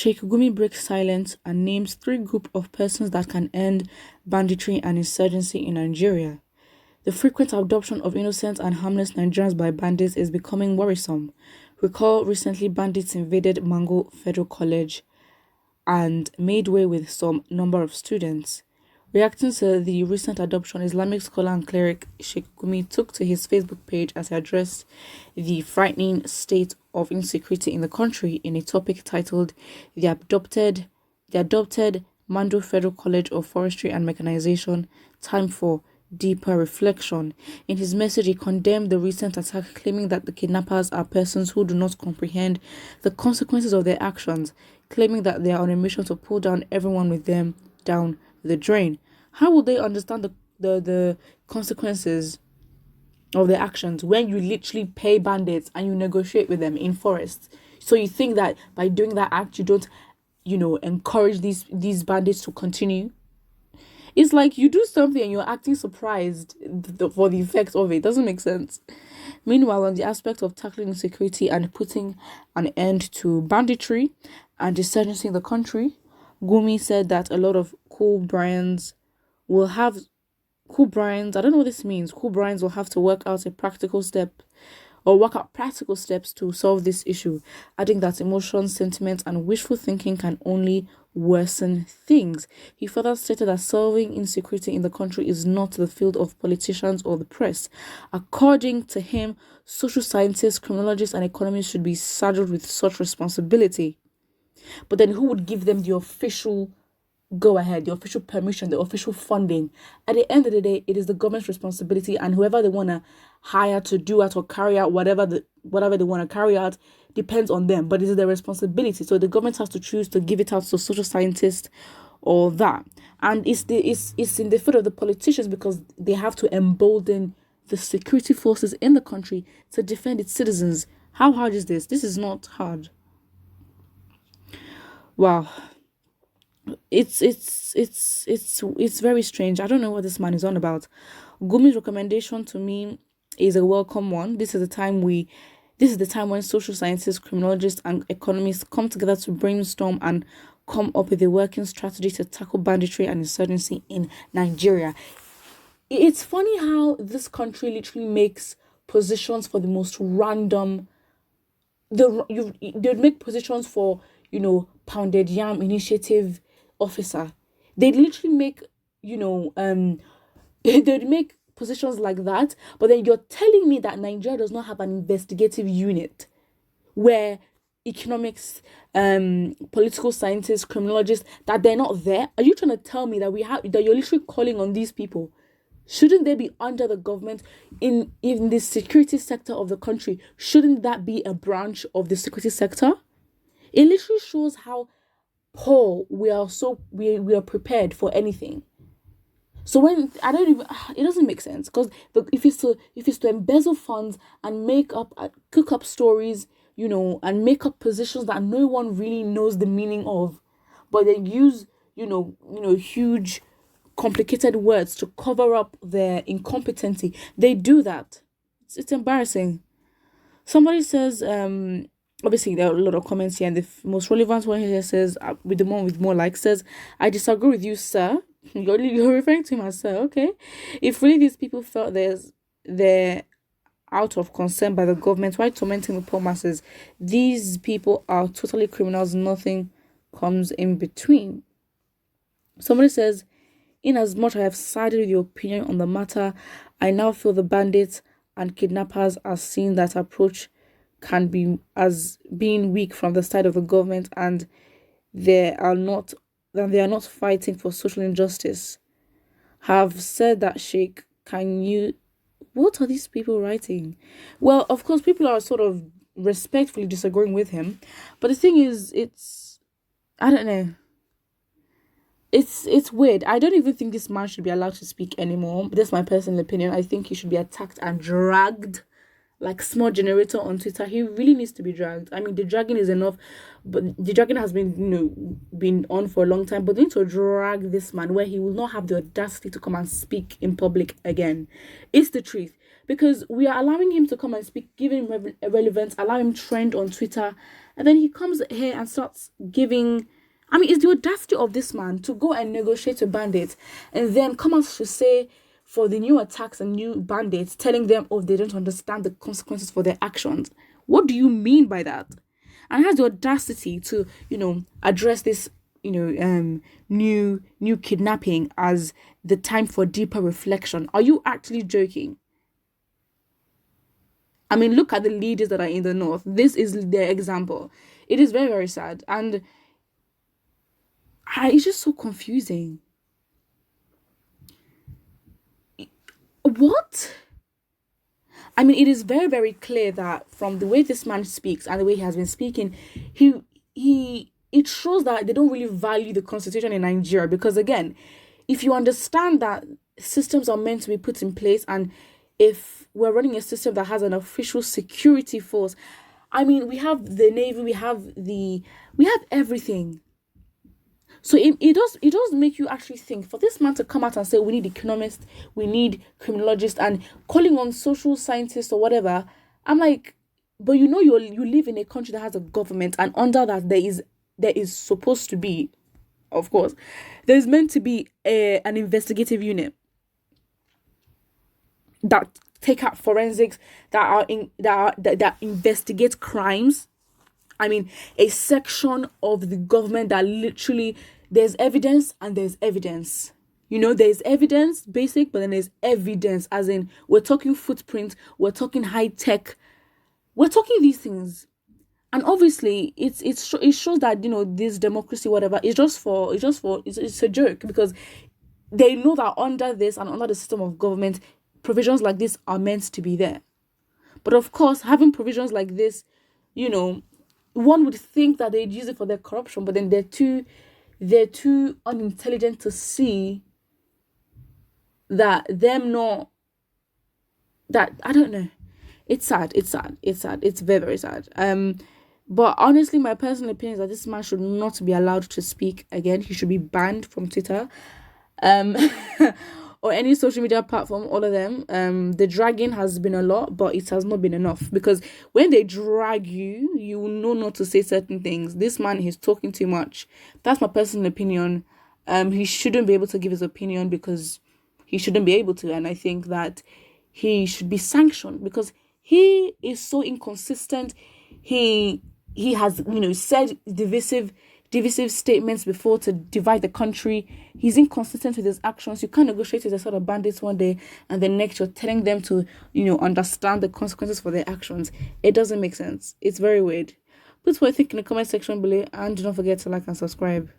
Sheikh Gumi breaks silence and names three groups of persons that can end banditry and insurgency in Nigeria. The frequent adoption of innocent and harmless Nigerians by bandits is becoming worrisome. Recall recently bandits invaded Mango Federal College and made way with some number of students. Reacting to the recent adoption, Islamic scholar and cleric Sheikh Gumi took to his Facebook page as he addressed the frightening state of insecurity in the country in a topic titled The Adopted Mando Federal College of Forestry and Mechanization, Time for Deeper Reflection. In his message, he condemned the recent attack, claiming that the kidnappers are persons who do not comprehend the consequences of their actions, claiming that they are on a mission to pull down everyone with them down the drain. How will they understand the consequences of their actions when you literally pay bandits and you negotiate with them in forests? So you think that by doing that act, you don't, encourage these bandits to continue? It's like you do something and you're acting surprised for the effects of it. Doesn't make sense. Meanwhile, on the aspect of tackling insecurity and putting an end to banditry and insurgency in the country, Gumi said that a lot of cool brands, I don't know what this means. Cool brands will have to work out practical steps to solve this issue, adding that emotion, sentiment, and wishful thinking can only worsen things. He further stated that solving insecurity in the country is not the field of politicians or the press. According to him, social scientists, criminologists, and economists should be saddled with such responsibility. But then who would give them the official go ahead, the official permission, the official funding? At the end of the day, it is the government's responsibility, and whoever they want to hire to do it or carry out whatever they want to carry out depends on them, but it is their responsibility. So the government has to choose to give it out to social scientists or that. And it's in the foot of the politicians, because they have to embolden the security forces in the country to defend its citizens. How hard is this? This is not hard. Wow. It's very strange. I don't know what this man is on about. Gumi's recommendation to me is a welcome one. This is the time when social scientists, criminologists, and economists come together to brainstorm and come up with a working strategy to tackle banditry and insurgency in Nigeria. It's funny how this country literally makes positions for the most random. They'd make positions for, pounded yam initiative officer. They'd literally make, they'd make positions like that. But then you're telling me that Nigeria does not have an investigative unit where economics, political scientists, criminologists, that they're not there? Are you trying to tell me that you're literally calling on these people? Shouldn't they be under the government in the security sector of the country? Shouldn't that be a branch of the security sector? It literally shows how poor we are. So we are prepared for anything. So it doesn't make sense, because if it's to embezzle funds and cook up stories, and make up positions that no one really knows the meaning of, but then use huge complicated words to cover up their incompetency. They do that. It's embarrassing. Somebody says, obviously there are a lot of comments here, and the most relevant one here says, with the one with more likes, says, "I disagree with you, sir." You're referring to him as sir, okay? If really these people felt they're out of concern by the government, why tormenting the poor masses? These people are totally criminals. Nothing comes in between. Somebody says, "In as much I have sided with your opinion on the matter, I now feel the bandits and kidnappers are seeing that approach can be as being weak from the side of the government, and they are not fighting for social injustice. Have said that, Sheikh, what are these people writing?" Well, of course, people are sort of respectfully disagreeing with him, but the thing is, I don't know. It's weird. I don't even think this man should be allowed to speak anymore. That's my personal opinion. I think he should be attacked and dragged like small generator on Twitter. He really needs to be dragged. I mean, the dragging is enough, but the dragging has been on for a long time. But they need to drag this man where he will not have the audacity to come and speak in public again. It's the truth. because we are allowing him to come and speak, giving him relevance, allow him trend on Twitter, and then he comes here and starts giving. I mean, it's the audacity of this man to go and negotiate with bandits and then come out to say for the new attacks and new bandits, telling them, oh, they don't understand the consequences for their actions. What do you mean by that? And has the audacity to, address this, new kidnapping as the time for deeper reflection. Are you actually joking? I mean, look at the leaders that are in the north. This is their example. It is very, very sad. And it's just so confusing. What? I mean, it is very, very clear that from the way this man speaks and the way he has been speaking, it shows that they don't really value the constitution in Nigeria. Because again, if you understand that systems are meant to be put in place, and if we're running a system that has an official security force, I mean, we have the Navy, we have everything. So it does make you actually think, for this man to come out and say we need economists, we need criminologists, and calling on social scientists or whatever, I'm like, but you live in a country that has a government, and under that there is supposed to be, of course, there's meant to be an investigative unit that take out forensics, that investigate crimes. I mean, a section of the government that literally, there's evidence and there's evidence. There's evidence, basic, but then there's evidence, as in, we're talking footprint, we're talking high tech, we're talking these things. And obviously, it shows that, this democracy, whatever, it's a joke, because they know that under this and under the system of government, provisions like this are meant to be there. But of course, having provisions like this, one would think that they'd use it for their corruption, but then they're too unintelligent to see that I don't know. It's sad. It's very, very sad. But honestly, my personal opinion is that this man should not be allowed to speak again. He should be banned from Twitter. Or any social media platform, all of them. The dragging has been a lot, but it has not been enough, because when they drag you, you will know not to say certain things. This man is talking too much. That's my personal opinion. He shouldn't be able to give his opinion, because he shouldn't be able to, and I think that he should be sanctioned, because he is so inconsistent. He has said divisive statements before to divide the country. He's inconsistent with his actions. You can't negotiate with a sort of bandits one day and then next you're telling them to understand the consequences for their actions. It doesn't make sense. It's very weird. Put what you think in the comment section below, and do not forget to like and subscribe.